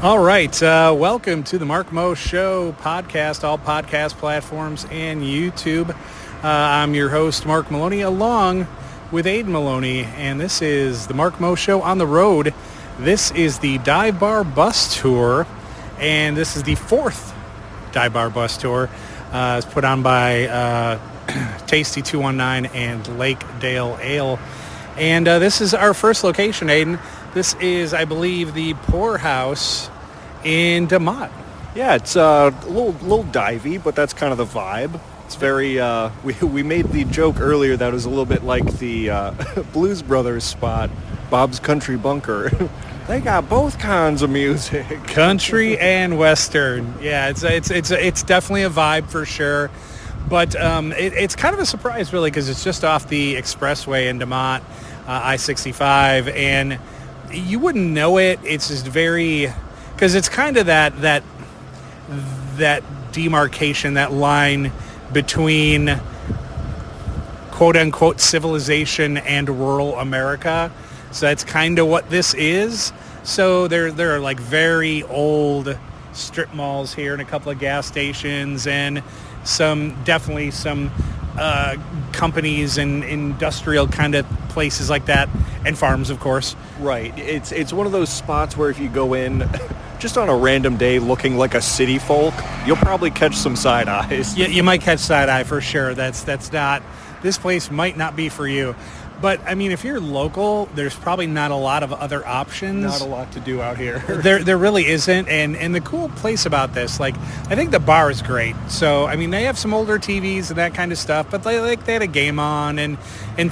All right, welcome to the Mark Mo Show podcast, all podcast platforms and YouTube. I'm your host, Mark Maloney, along with Aiden Maloney, and this is the Mark Mo Show on the road. This is the Dive Bar Bus Tour, and this is the fourth Dive Bar Bus Tour. It's put on by Pt.2 and Lake Dale Ale. And this is our first location, Aiden. This is, I believe, the Poorhouse in DeMott. Yeah, it's a little divey, but that's kind of the vibe. It's very, we made the joke earlier that it was a little bit like the Blues Brothers spot, Bob's Country Bunker. They got both kinds of music. Country and Western. Yeah, it's definitely a vibe for sure. But it's kind of a surprise, really, because it's just off the expressway in DeMott, I-65, and you wouldn't know it. It's just very, because it's kind of that demarcation, that line between quote-unquote civilization and rural America. So that's kind of what this is. So there are like very old strip malls here and a couple of gas stations and definitely some companies and industrial kind of places like that, and farms, of course. Right. It's one of those spots where if you go in just on a random day looking like a city folk, you'll probably catch some side eyes. Yeah, you might catch side eye for sure. That's not, this place might not be for you. But, I mean, if you're local, there's probably not a lot of other options. Not a lot to do out here. There really isn't. And the cool place about this, like, I think the bar is great. So, I mean, they have some older TVs and that kind of stuff, but they had a game on and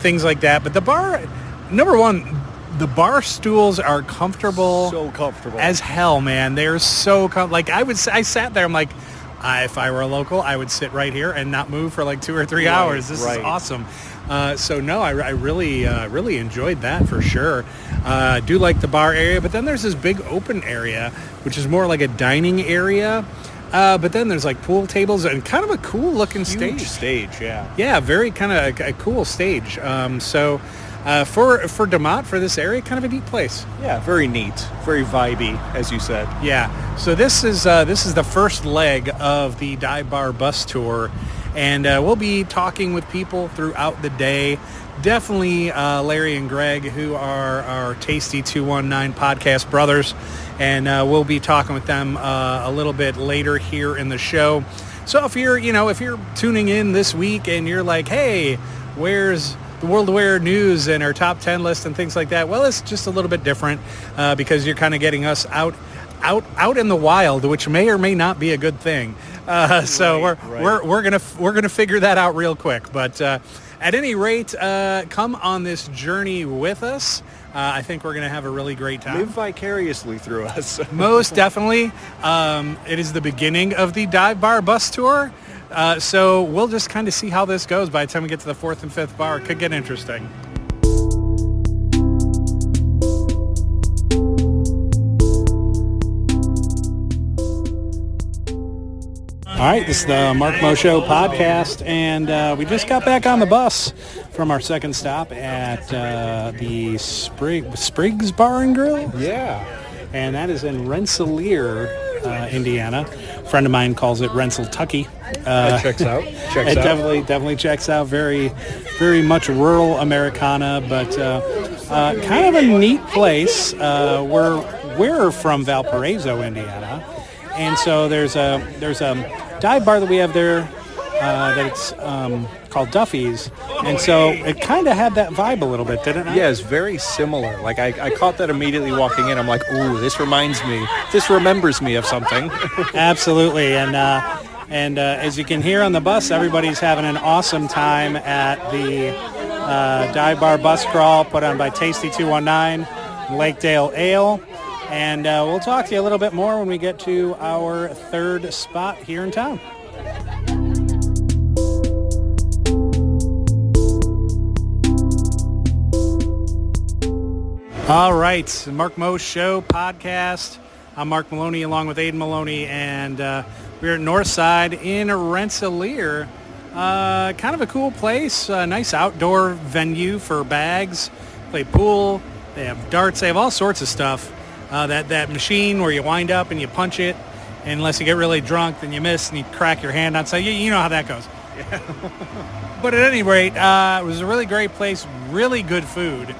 things like that. But the bar, number one, the bar stools are comfortable. So comfortable. As hell, man. They're so comfortable. Like, I sat there, I'm like, if I were a local, I would sit right here and not move for like 2 or 3 hours. This is awesome. So no, I really enjoyed that for sure. Do like the bar area, but then there's this big open area, which is more like a dining area. But then there's like pool tables and kind of a cool looking Huge stage, yeah. Yeah, very kind of a cool stage. So for DeMott, for this area, kind of a neat place. Yeah, very neat, very vibey, as you said. Yeah. So this is the first leg of the Dive Bar Bus Tour. And we'll be talking with people throughout the day. Definitely Larry and Greg, who are our Tasty 219 podcast brothers. And we'll be talking with them a little bit later here in the show. So if you're tuning in this week and you're like, hey, where's the World Aware news and our top 10 list and things like that? Well, it's just a little bit different because you're kind of getting us out in the wild, which may or may not be a good thing. So we're gonna figure that out real quick. But at any rate, come on this journey with us. I think we're gonna have a really great time. Live vicariously through us. Most definitely. It is the beginning of the Dive Bar Bus Tour. So we'll just kind of see how this goes. By the time we get to the fourth and fifth bar, it could get interesting. All right, this is the Mark Mo Show podcast, and we just got back on the bus from our second stop at the Spriggs Bar and Grill. Yeah. And that is in Rensselaer, Indiana. A friend of mine calls it Rensselaer-tucky. That checks out. It definitely checks out. Very, very much rural Americana, but kind of a neat place. We're from Valparaiso, Indiana, and so there's a dive bar that we have there that it's called Duffy's, and so it kind of had that vibe a little bit, didn't it? Yeah, it's very similar. Like I caught that immediately walking in. I'm like, ooh, this remembers me of something. Absolutely, and as you can hear on the bus, everybody's having an awesome time at the Dive Bar Bus Crawl put on by Tasty 219, Lake Dale Ale. And we'll talk to you a little bit more when we get to our third spot here in town. All right, Mark Mo Show podcast. I'm Mark Maloney along with Aiden Maloney, and we're at Northside in Rensselaer. Kind of a cool place, a nice outdoor venue for bags, play pool, they have darts, they have all sorts of stuff. that machine where you wind up and you punch it. And unless you get really drunk, then you miss and you crack your hand on. So you know how that goes. But at any rate, it was a really great place, really good food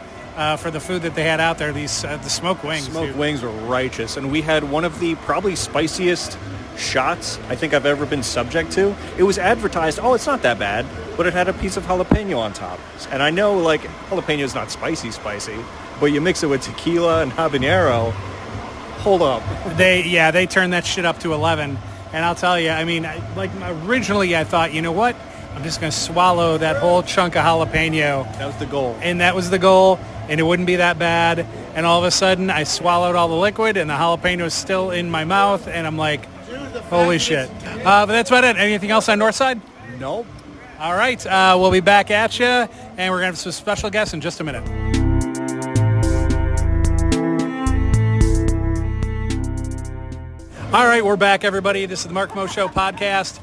for the food that they had out there. The smoked wings. Smoked wings were righteous. And we had one of the probably spiciest shots I think I've ever been subject to. It was advertised, it's not that bad, but it had a piece of jalapeno on top. And I know, like, jalapeno is not spicy, but you mix it with tequila and habanero. Hold up. They turned that shit up to 11. And I'll tell you, I mean, originally I thought, you know what? I'm just going to swallow that whole chunk of jalapeno. That was the goal. And that was the goal, and it wouldn't be that bad. And all of a sudden, I swallowed all the liquid, and the jalapeno is still in my mouth, and I'm like, holy shit. But that's about it. Anything else on Northside? Nope. All right. We'll be back at you, and we're going to have some special guests in just a minute. All right, we're back, everybody. This is the Mark Mo Show podcast.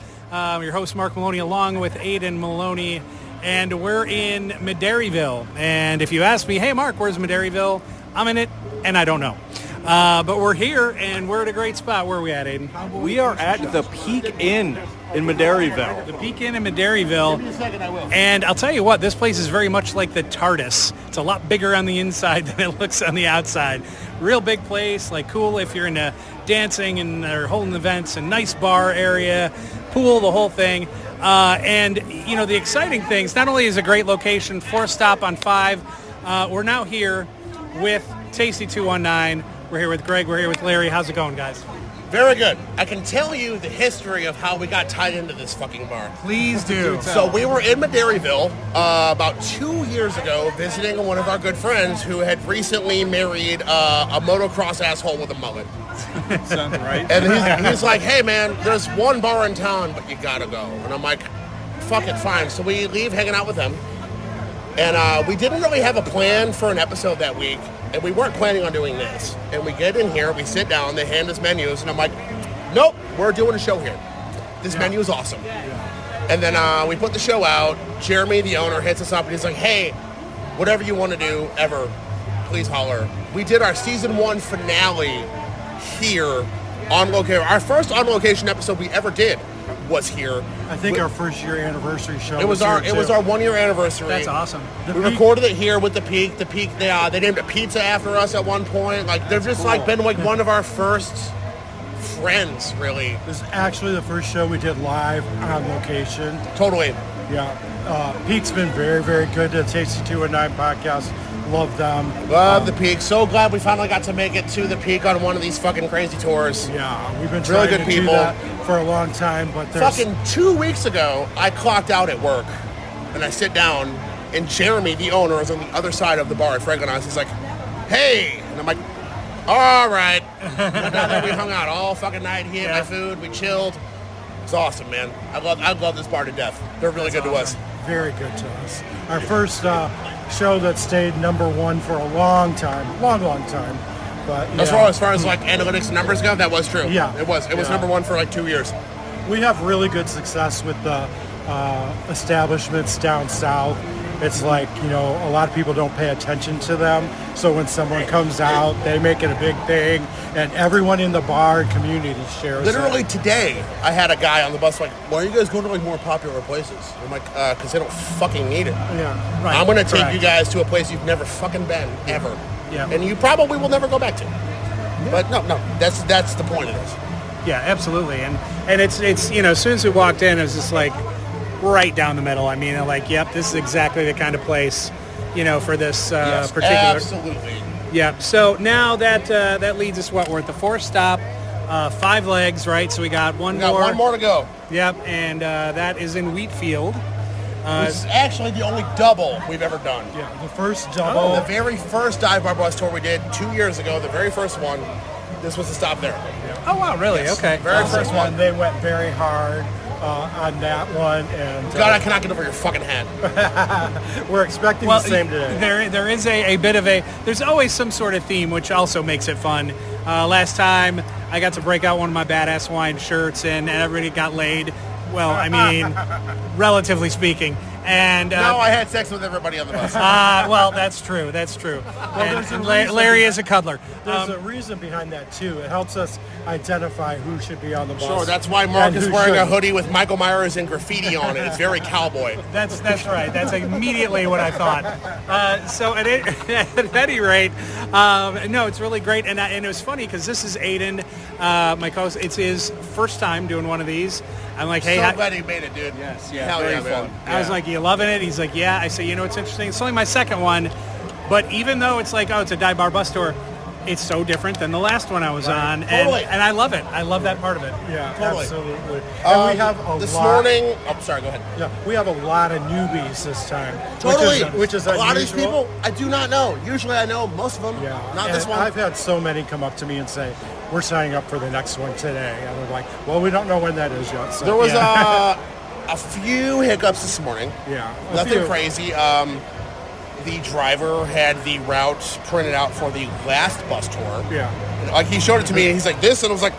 Your host, Mark Maloney, along with Aiden Maloney, and we're in Medaryville. And if you ask me, hey, Mark, where's Medaryville? I'm in it, and I don't know. But we're here, and we're at a great spot. Where are we at, Aiden? We are at the Peak Inn in Medaryville. The Peak Inn in Medaryville. Give me a second, I will. And I'll tell you what, this place is very much like the TARDIS. It's a lot bigger on the inside than it looks on the outside. Real big place, like cool if you're into dancing and or holding events, a nice bar area, pool, the whole thing. And, you know, the exciting things, not only is it a great location, 4th stop on 5, we're now here with Tasty219. We're here with Greg. We're here with Larry. How's it going, guys? Very good. I can tell you the history of how we got tied into this fucking bar. Please do. So we were in Medaryville about 2 years ago visiting one of our good friends who had recently married a motocross asshole with a mullet. Sounds right. And he's like, hey, man, there's one bar in town, but you gotta go. And I'm like, fuck it, fine. So we leave hanging out with him. And we didn't really have a plan for an episode that week. And we weren't planning on doing this. And we get in here, we sit down, they hand us menus, and I'm like, nope, we're doing a show here. This menu is awesome. Yeah. And then we put the show out. Jeremy, the owner, hits us up, and he's like, hey, whatever you want to do, ever, please holler. We did our season 1 finale here on location. Our first on-location episode we ever did was here. I think our first year anniversary show. It was our 1 year anniversary. That's awesome. We recorded it here with the Peak. The Peak, they named it Pizza after us at one point. Like they've just like been like one of our first friends, really. This is actually the first show we did live on location. Totally. Yeah. Peak's been very, very good to Tasty219 podcast. Love them. Love the Peak. So glad we finally got to make it to the Peak on one of these fucking crazy tours. Yeah, we've been really trying good to people. do that for a long time, but there's... Fucking 2 weeks ago, I clocked out at work, and I sit down, and Jeremy, the owner, is on the other side of the bar at Fragon's. He's like, hey! And I'm like, all right. And down there, we hung out all fucking night. He ate my food. We chilled. It's awesome, man. I love this bar to death. They're really good to us. Very good to us. Our first show that stayed number 1 for a long time. Long time. But yeah. As far as like analytics and numbers go, that was true. Yeah. It was number 1 for like 2 years. We have really good success with the establishments down south. It's like, you know, a lot of people don't pay attention to them. So when someone comes out, they make it a big thing, and everyone in the bar and community shares Literally it. today, I had a guy on the bus like, why are you guys going to like more popular places? I'm like, because they don't fucking need it. Yeah, right. I'm going to take you guys to a place you've never fucking been, ever. Yeah. And you probably will never go back to. Yeah. But no, that's the point of this. Yeah, absolutely. And it's you know, as soon as we walked in, it was just like right down the middle. I mean, like, yep, this is exactly the kind of place, you know, for this yes, particular. Absolutely. Yeah. So now that leads us what? We're at the 4th stop, 5 legs, right? So we got one more to go. Yep, and that is in Wheatfield. This is actually the only double we've ever done. Yeah, the first double. The very first Dive Bar Bus tour we did 2 years ago, the very first one, this was the stop there. Yeah. Oh, wow, really? Yes. Okay. Very first one. And they went very hard on that one. And God, I cannot get over your fucking hat. We're expecting the same today. There is a bit of there's always some sort of theme, which also makes it fun. Last time, I got to break out one of my Badass Wine shirts, and everybody got laid. Well, I mean, relatively speaking. And No, I had sex with everybody on the bus. well, that's true. That's true. And Larry is a cuddler. There's a reason behind that too. It helps us identify who should be on the bus. Sure, that's why Mark and is who wearing a shouldn't. hoodie with Michael Myers and graffiti on it. It's very cowboy. That's right. That's immediately what I thought. So at any rate, no, it's really great. And it was funny because this is Aiden, my co-host. It's his first time doing one of these. I'm like, hey, So glad you made it, dude. Yes, yeah, Hell very yeah, fun. man. I was like, you loving it? He's like, yeah. I say, you know, it's interesting. It's only my second one, but even though it's like, oh, it's a dive bar bus tour, it's so different than the last one I was on, Totally. and I love it. I love that part of it. Yeah, Totally. absolutely. And we have a this lot. morning. Oh, sorry. Go ahead. Yeah, we have a lot of newbies this time. Totally. Which is a lot of these unusual. people I do not know. Usually I know most of them. Yeah, Not and this one. I've had so many come up to me and say, "We're signing up for the next one today," and I'm like, "Well, we don't know when that is yet." So. There was a few hiccups this morning. Yeah, a Nothing few. crazy. The driver had the route printed out for the last bus tour. Yeah. And, like he showed it to me, and he's like this, and I was like,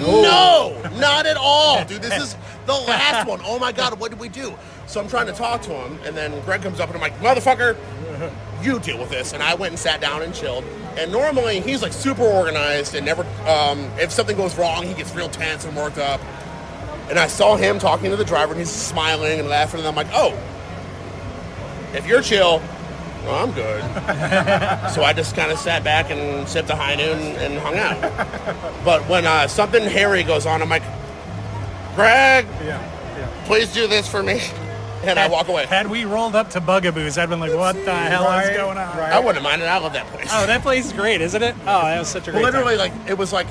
no, not at all, dude. This is the last one. Oh my God, what did we do? So I'm trying to talk to him, and then Greg comes up, and I'm like, motherfucker, you deal with this. And I went and sat down and chilled. And normally he's like super organized and never, if something goes wrong, he gets real tense and worked up. And I saw him talking to the driver, and he's smiling and laughing, and I'm like, oh, if you're chill, well, I'm good. So I just kind of sat back and sipped a high noon and hung out. But when something hairy goes on, I'm like, Greg, Yeah. please do this for me. And I walk away. Had we rolled up to Bugaboos, I'd been like, what the hell is Right, going on? right. I wouldn't mind it. I love that place. Oh, that place is great, isn't it? Oh, that was such a great Literally, like, it was like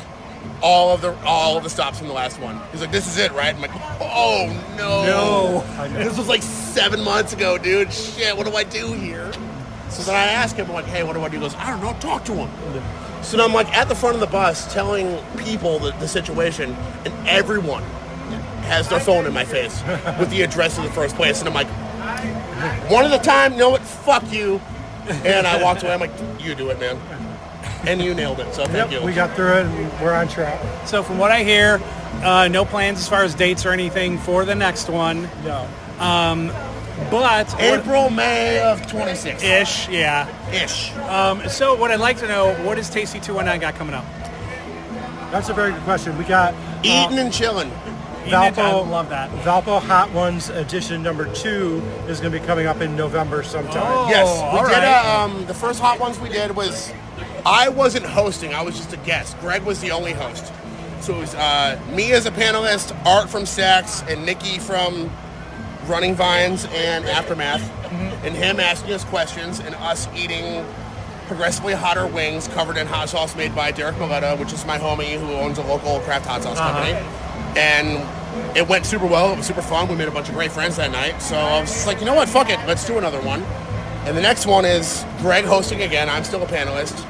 all of the stops from the last one. He's like, this is it, right? I'm like, oh, no. This was like 7 months ago, dude. Shit, what do I do here? So then I ask him, I'm like, hey, what do I do? He goes, I don't know, talk to him. So then I'm like at the front of the bus telling people the situation, and everyone has their phone in my face with the address of the first place. And I'm like, one at a time, know what? Fuck you. And I walked away. I'm like, you do it, man. And you nailed it, so thank you. We got through it, and we're on track. So from what I hear, no plans as far as dates or anything for the next one. No. But April, May of 26. ish, yeah. Ish. So what I'd like to know, what does Tasty 219 got coming up? That's a very good question. We got Eating and chilling. I love that. Valpo Hot Ones edition number 2 is going to be coming up in November sometime. Oh. Yes, all we did. right. The first hot ones we did was, I wasn't hosting. I was just a guest. Greg was the only host. So it was me as a panelist, Art from Stacks, and Nikki from Running Vines and Aftermath, and him asking us questions, and us eating progressively hotter wings covered in hot sauce made by Derek Milletta, which is my homie who owns a local craft hot sauce company. And it went super well. It was super fun. We made a bunch of great friends that night. So I was just like, you know what? Fuck it. Let's do another one. And the next one is Greg hosting again. I'm still a panelist.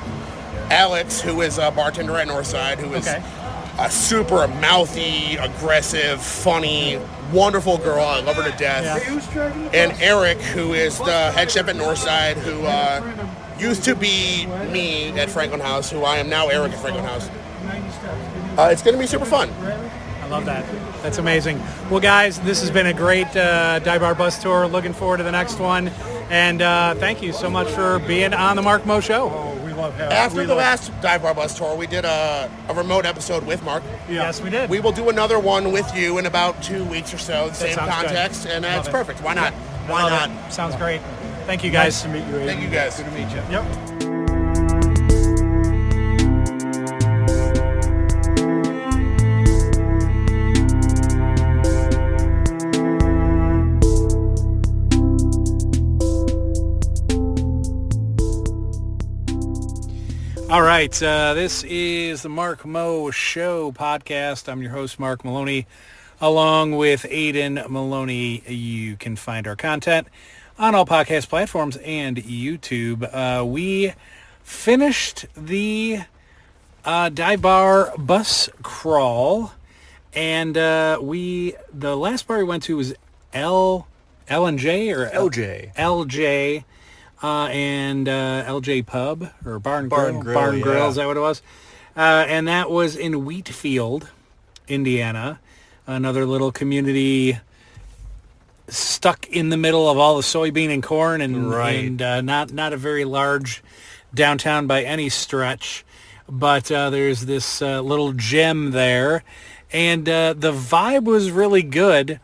Alex, who is a bartender at Northside, who is a super mouthy, aggressive, funny, wonderful girl. I love her to death. And Eric, who is the head chef at Northside, who used to be me at Franklin House, who I am now Eric at Franklin House. It's going to be super fun. I love that. That's amazing. Well, guys, this has been a great Dive Bar Bus Tour. Looking forward to the next one. And thank you so much for being on the Mark Mo Show. Oh, we love having After the last Dive Bar Bus Tour, we did a remote episode with Mark. Yes, we did. We will do another one with you in about 2 weeks or so, the same sounds good. context, and Love it's it. perfect. Why not? Why Love not? it. Sounds great. Thank you, guys. Nice to meet you, Aiden. Thank you guys. Good to meet you. Yep. All right, this is the Mark Mo Show podcast. I'm your host, Mark Maloney, along with Aiden Maloney. You can find our content on all podcast platforms and YouTube. We finished the dive bar bus crawl, and the last bar we went to was L&J or LJ. LJ. And LJ Pub or Barn Grill, yeah. is that what it was? And that was in Wheatfield, Indiana, another little community stuck in the middle of all the soybean and corn, and Right. not a very large downtown by any stretch. But there's this little gym there, and the vibe was really good.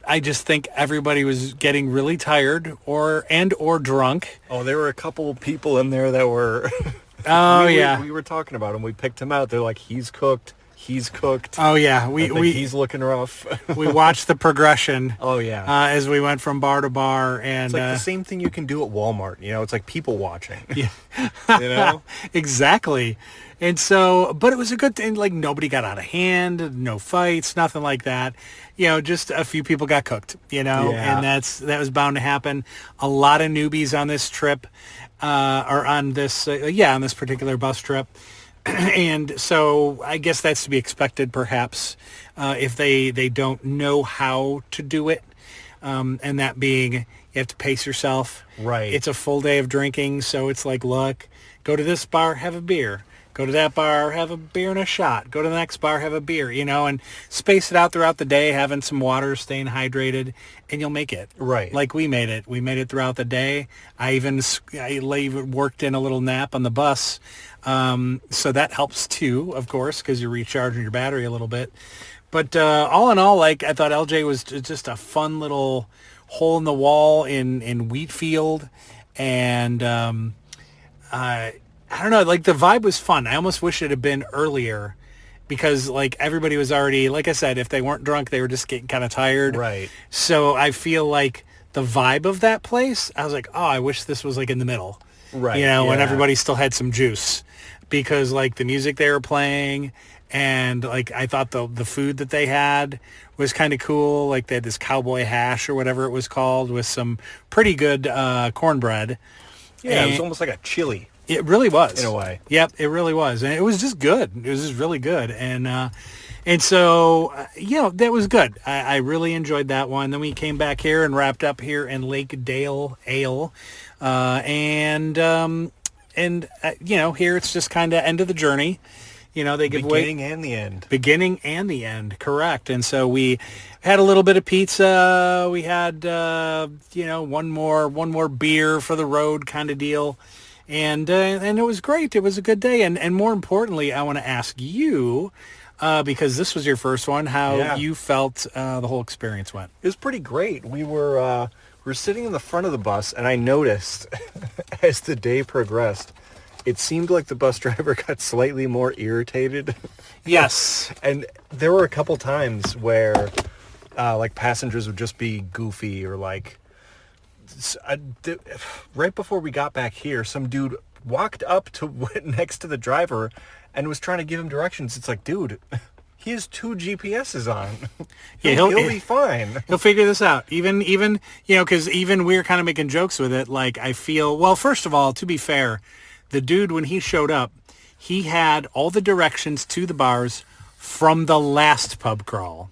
I just think everybody was getting really tired or drunk. Oh, there were a couple of people in there that were. Oh we yeah. we were talking about him. We picked him out. They're like, he's cooked. He's cooked. Oh yeah. I think he's looking rough. We watched the progression. Oh yeah. As we went from bar to bar, and It's like the same thing you can do at Walmart. It's like people watching. yeah. You know? Exactly. And so, but it was a good thing. Like nobody got out of hand, no fights, nothing like that. Just a few people got cooked. Yeah. And that was bound to happen. A lot of newbies on this trip, or on this, on this particular bus trip. And so I guess that's to be expected, perhaps, if they don't know how to do it. And that being, you have to pace yourself. Right. It's a full day of drinking, so it's like, look, go to this bar, have a beer. Go to that bar, have a beer and a shot. Go to the next bar, have a beer, and space it out throughout the day, having some water, staying hydrated, and you'll make it. Right. Like we made it. We made it throughout the day. I even worked in a little nap on the bus. So that helps too, of course, because you're recharging your battery a little bit. But all in all, like I thought LJ was just a fun little hole in the wall in Wheatfield. And I don't know, like the vibe was fun. I almost wish it had been earlier because like everybody was already, like I said, if they weren't drunk, they were just getting kind of tired. Right. So I feel like the vibe of that place, I was like, oh, I wish this was like in the middle. Right. When yeah. everybody still had some juice because like the music they were playing and like I thought the food that they had was kind of cool. Like they had this cowboy hash or whatever it was called with some pretty good cornbread. Yeah, it was almost like a chili. It really was. In a way. Yep, it really was. And it was just good. It was just really good. And so, that was good. I really enjoyed that one. Then we came back here and wrapped up here in Lake Dale Ale. Here it's just kind of end of the journey. They give away Beginning and the end. Beginning and the end, correct. And so we had a little bit of pizza. We had, one more beer for the road kind of deal. And it was great. It was a good day. And more importantly, I want to ask you, because this was your first one, how you felt the whole experience went. It was pretty great. We were sitting in the front of the bus, and I noticed as the day progressed, it seemed like the bus driver got slightly more irritated. Yes. And there were a couple times where like passengers would just be goofy or like right before we got back here, some dude walked up to next to the driver and was trying to give him directions. It's like, dude, he has 2 GPSs on. He'll be fine. He'll figure this out. Even because even we were kind of making jokes with it. Like I feel, well, first of all, to be fair, the dude when he showed up, he had all the directions to the bars from the last pub crawl.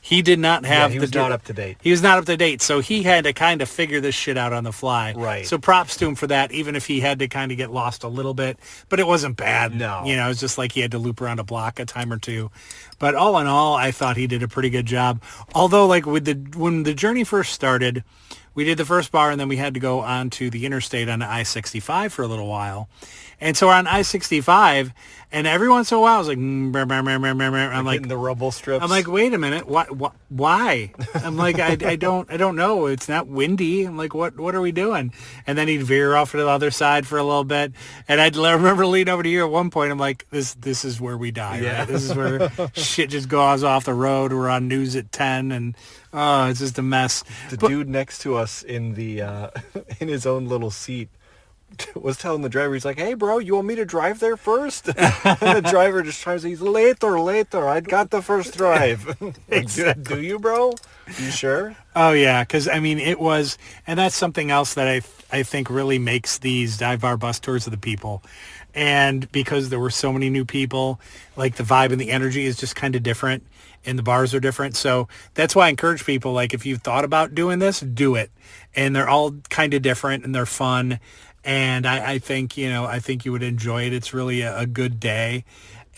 He did not have. He was not up to date. He was not up to date, so he had to kind of figure this shit out on the fly. Right. So props to him for that, even if he had to kind of get lost a little bit. But it wasn't bad. No. It was just like he had to loop around a block a time or two. But all in all, I thought he did a pretty good job. Although, like when the journey first started, we did the first bar, and then we had to go on to the interstate on the I-65 for a little while. And so we're on I-65, and every once in a while, I was like, I'm like, hitting the rubble strips. I'm like, wait a minute, why? I'm like, I don't know. It's not windy. I'm like, what are we doing? And then he'd veer off to the other side for a little bit, and I remember leaning over to you at one point. I'm like, this is where we die. Yeah. Right? This is where shit just goes off the road. We're on news at 10, and it's just a mess. The dude next to us in the in his own little seat was telling the driver, he's like, hey bro, you want me to drive there first? And the driver just tries to, he's later, I got the first drive. Exactly. Do you, bro? You sure? Oh yeah, because I mean it was, and that's something else that I think really makes these dive bar bus tours of the people. And because there were so many new people, like the vibe and the energy is just kind of different, and the bars are different. So that's why I encourage people, like if you've thought about doing this, do it. And they're all kind of different and they're fun. And I think, I think you would enjoy it. It's really a good day.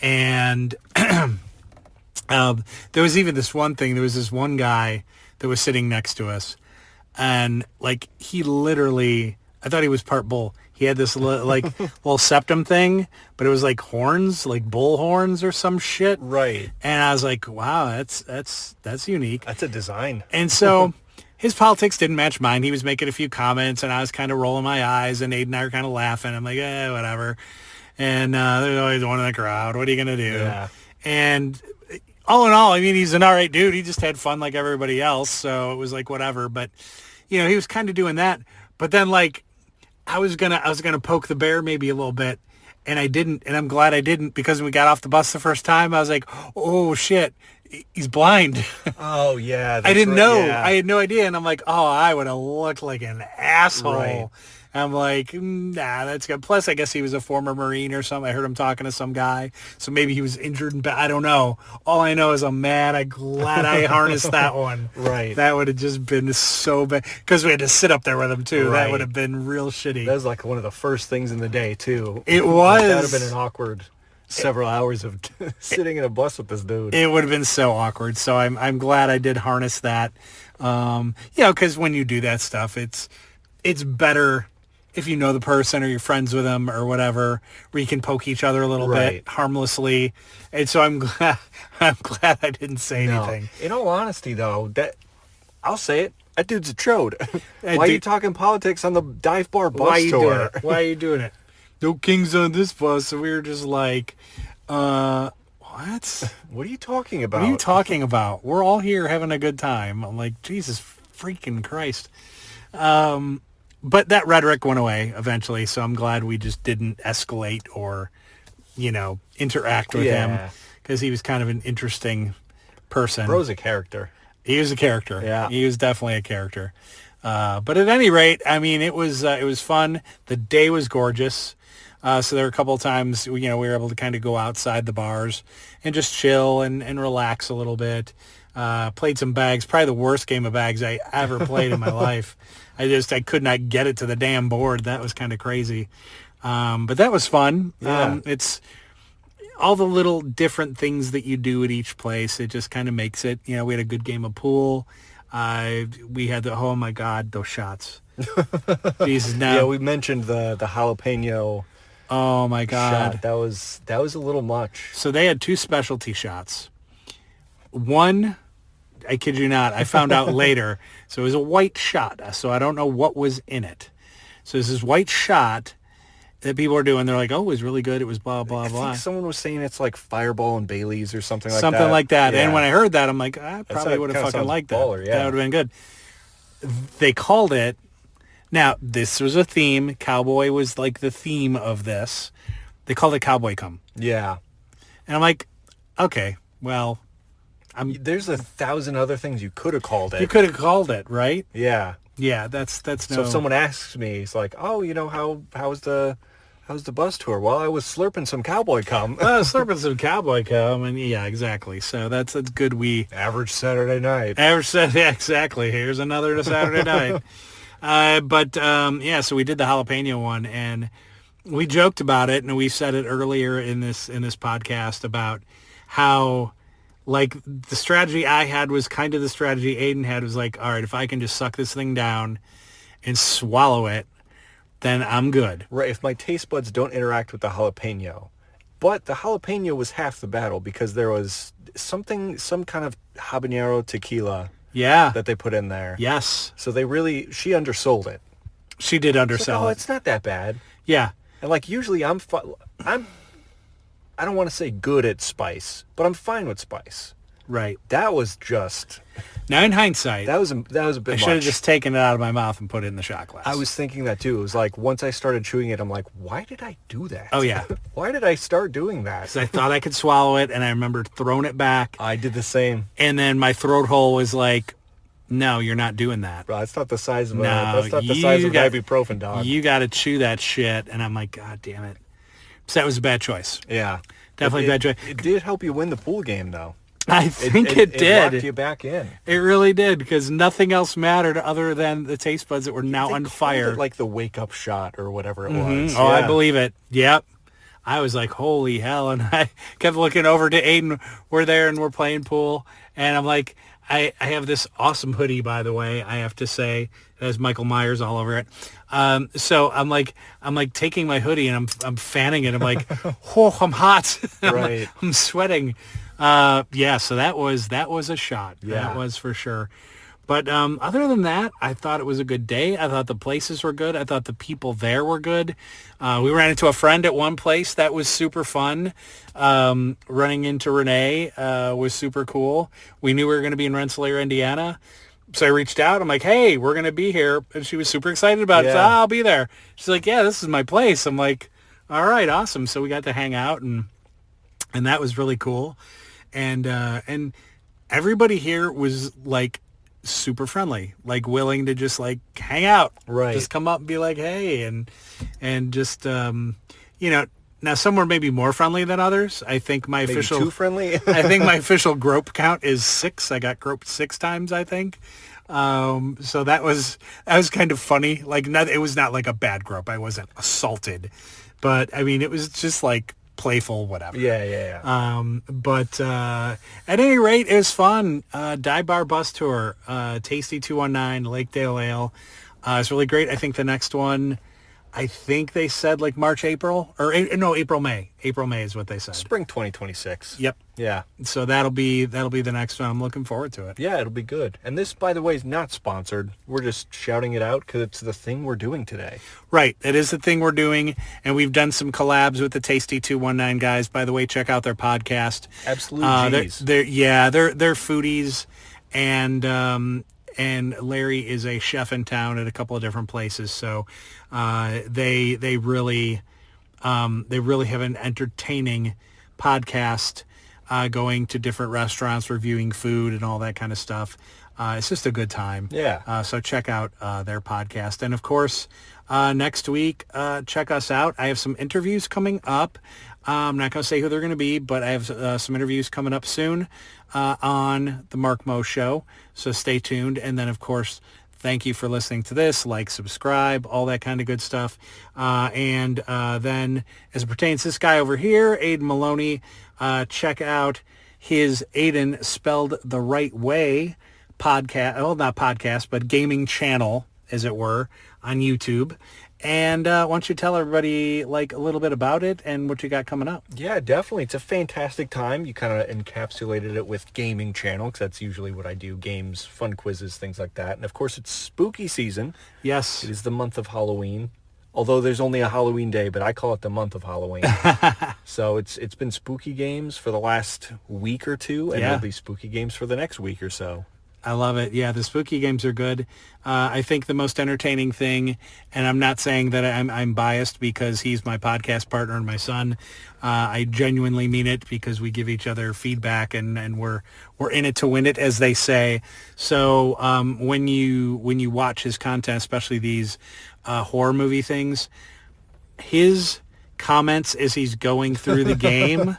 And There was even this one thing. There was this one guy that was sitting next to us, and like he literally, I thought he was part bull. He had this like little septum thing, but it was like horns, like bull horns or some shit. Right. And I was like, wow, that's unique. That's a design. And so his politics didn't match mine. He was making a few comments, and I was kind of rolling my eyes, and Aiden and I were kind of laughing. I'm like, whatever. And there's always one in the crowd. What are you going to do? Yeah. And all in all, I mean, he's an all right dude. He just had fun like everybody else. So it was like, whatever. But, he was kind of doing that. But then, like, I was gonna poke the bear maybe a little bit, and I didn't, and I'm glad I didn't, because when we got off the bus the first time, I was like, oh shit, he's blind. Oh yeah, I didn't know. Yeah. I had no idea, and I'm like, oh, I would have looked like an asshole. Right. I'm like, nah, that's good. Plus, I guess he was a former Marine or something. I heard him talking to some guy, so maybe he was injured. And I don't know. All I know is I'm mad. I'm glad I harnessed that one. Right. That would have just been so bad, because we had to sit up there with him too. Right. That would have been real shitty. That was like one of the first things in the day too. It was. That would have been an awkward several hours of sitting in a bus with this dude. It would have been so awkward. So I'm glad I did harness that. Because when you do that stuff, it's better if you know the person or you're friends with them or whatever, where you can poke each other a little bit harmlessly. And so I'm glad I didn't say anything. In all honesty, though, that I'll say it. That dude's a chode. Why are you talking politics on the dive bar bus tour? Why are you doing it? No kings on this bus. So we were just like, what? What are you talking about? What are you talking about? We're all here having a good time. I'm like, Jesus freaking Christ. But that rhetoric went away eventually, so I'm glad we just didn't escalate or, interact with him, because he was kind of an interesting person. Bro's a character. He was a character. Yeah. He was definitely a character. But at any rate, I mean, it was fun. The day was gorgeous. So there were a couple of times, we were able to kind of go outside the bars and just chill and relax a little bit. Played some bags, probably the worst game of bags I ever played in my life. I could not get it to the damn board. That was kind of crazy. But that was fun. Yeah. It's all the little different things that you do at each place. It just kind of makes it, we had a good game of pool. We had oh my God, those shots. Jesus, now. Yeah, we mentioned the jalapeno. Oh my God. Shot. That was a little much. So they had two specialty shots. One, I kid you not, I found out later. So it was a white shot. So I don't know what was in it. So this is white shot that people are doing. They're like, oh, it was really good. It was blah, blah, blah. I think someone was saying it's like Fireball and Bailey's or something like that. Something like that. Yeah. And when I heard that, I'm like, I probably would have fucking liked that. Baller, yeah. That would have been good. They called it. Now, this was a theme. Cowboy was like the theme of this. They called it Cowboy Cum. Yeah. And I'm like, okay, well, there's 1,000 other things you could have called it. You could have called it, right? Yeah. Yeah, that's no. So if someone asks me, it's like, oh, how's the bus tour? Well, I was slurping some cowboy cum. Slurping some cowboy cum, and yeah, exactly. So that's good. Average Saturday night. Yeah, exactly. Here's another Saturday night. So we did the jalapeno one, and we joked about it, and we said it earlier in this podcast about how, like, the strategy I had was kind of the strategy Aiden had. Was like, all right, if I can just suck this thing down and swallow it, then I'm good. Right, if my taste buds don't interact with the jalapeno. But the jalapeno was half the battle, because there was some kind of habanero tequila that they put in there. Yes. So she undersold it. She did undersell it. It's not that bad. Yeah. And like usually I don't want to say good at spice, but I'm fine with spice. Right. That was just... Now, in hindsight... That was a bit much. I should have just taken it out of my mouth and put it in the shot glass. I was thinking that too. It was like, once I started chewing it, I'm like, why did I do that? Oh, yeah. Why did I start doing that? Because I thought I could swallow it, and I remember throwing it back. I did the same. And then my throat hole was like, no, you're not doing that. Bro, that's not the size of no, that's not the size of an ibuprofen, dog. You got to chew that shit. And I'm like, God damn it. So that was a bad choice. Yeah. Definitely a bad choice. It did help you win the pool game, though. I think it did. It locked you back in. It really did, because nothing else mattered other than the taste buds that were now on fire. Like the wake-up shot or whatever it was. Oh, yeah. I believe it. Yep. I was like, holy hell. And I kept looking over to Aiden. We're there and we're playing pool. And I'm like, I have this awesome hoodie, by the way, I have to say. It has Michael Myers all over it. So I'm like taking my hoodie and I'm fanning it. I'm like, oh, I'm hot. Right. I'm sweating. Yeah, so that was a shot. Yeah. That was for sure. But other than that, I thought it was a good day. I thought the places were good. I thought the people there were good. We ran into a friend at one place. That was super fun. Running into Renee was super cool. We knew we were going to be in Rensselaer, Indiana. So I reached out. I'm like, hey, we're going to be here. And she was super excited about it. So, I'll be there. She's like, yeah, this is my place. I'm like, all right, awesome. So we got to hang out, and that was really cool. And everybody here was like super friendly, like willing to just like hang out, Right. Just come up and be like, hey, and just now some were maybe more friendly than others. I think my Maybe official too friendly. I think my official grope count is 6. I got groped 6 times, I think. So that was kind of funny. Like, it was not like a bad grope. I wasn't assaulted, but I mean, it was just like playful, whatever. Yeah. But at any rate, it was fun. Dive Bar Bus Tour, Tasty 219, Lakedale Ale. It's really great. I think the next one, I think they said like March, April, or no, April, May. April, May is what they said. Spring 2026. Yep. Yeah. So that'll be the next one. I'm looking forward to it. Yeah, it'll be good. And this, by the way, is not sponsored. We're just shouting it out because it's the thing we're doing today. Right. It is the thing we're doing. And we've done some collabs with the Tasty 219 guys. By the way, check out their podcast. Absolute G's. They're foodies. And Larry is a chef in town at a couple of different places. So they really have an entertaining podcast, going to different restaurants, reviewing food and all that kind of stuff. It's just a good time. Yeah. So check out their podcast. And of course, next week, check us out. I have some interviews coming up. I'm not going to say who they're going to be, but I have some interviews coming up soon on the Mark Moe Show. So stay tuned. And then, of course, thank you for listening to this. Like, subscribe, all that kind of good stuff. And then as it pertains to this guy over here, Aiden Maloney, check out his Aiden Spelled the Right Way podcast. Well, not podcast, but gaming channel, as it were, on YouTube. And why don't you tell everybody like a little bit about it and what you got coming up? Yeah, definitely. It's a fantastic time. You kind of encapsulated it with gaming channel because that's usually what I do. Games, fun quizzes, things like that. And of course, it's spooky season. Yes. It is the month of Halloween. Although there's only a Halloween day, but I call it the month of Halloween. So it's been spooky games for the last week or two, and it'll be spooky games for the next week or so. I love it. Yeah, the spooky games are good. I think the most entertaining thing, and I'm not saying that I'm biased because he's my podcast partner and my son. I genuinely mean it because we give each other feedback and we're in it to win it, as they say. So when you watch his content, especially these horror movie things, his comments as he's going through the game.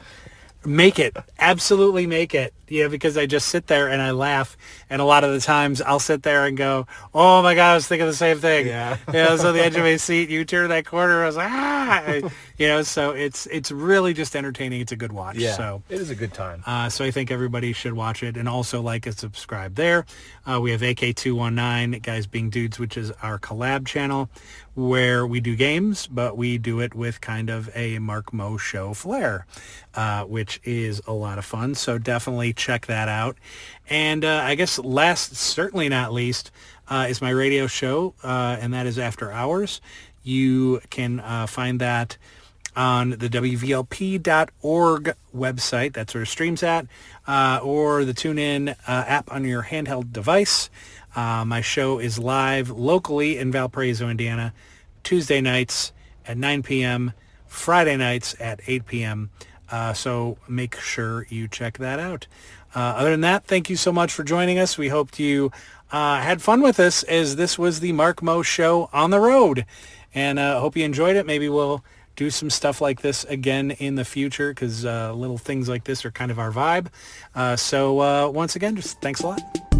Absolutely make it. Yeah, because I just sit there and I laugh, and a lot of the times I'll sit there and go, oh my God, I was thinking the same thing. Yeah. I was on the edge of my seat, you turn that corner, I was like, so it's really just entertaining. It's a good watch. Yeah, so it is a good time. So I think everybody should watch it and also like and subscribe there. We have AK219, Guys Being Dudes, which is our collab channel where we do games, but we do it with kind of a Mark Moe Show flair, which is a lot of fun. So definitely check that out. And I guess last, certainly not least, is my radio show, and that is After Hours. You can find that on the WVLP.org website. That's where it streams at, or the TuneIn app on your handheld device. My show is live locally in Valparaiso, Indiana, Tuesday nights at 9 p.m., Friday nights at 8 p.m., so make sure you check that out. Other than that, thank you so much for joining us. We hoped you had fun with us, as this was the Mark Moe Show on the road. And hope you enjoyed it. Maybe we'll do some stuff like this again in the future, because little things like this are kind of our vibe. So once again, just thanks a lot.